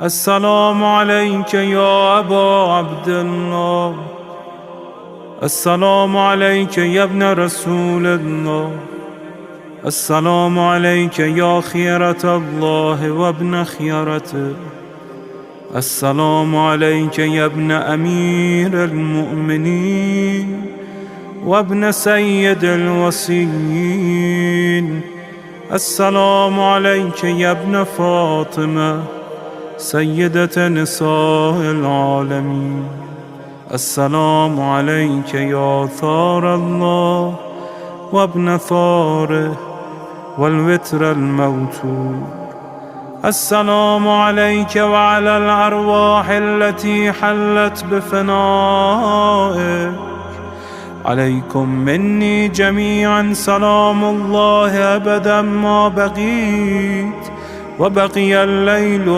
السلام عليك يا أبا عبد الله. السلام عليك يا ابن رسول الله. السلام عليك يا خيرة الله وابن خيرته. السلام عليك يا ابن أمير المؤمنين وابن سيد الوصيين. السلام عليك يا ابن فاطمة سيدة نساء العالمين. السلام عليك يا ثار الله وابن ثاره والوتر الموتور. السلام عليك وعلى الأرواح التي حلت بفنائك. عليكم مني جميعا سلام الله أبدا ما بقيت وبقي الليل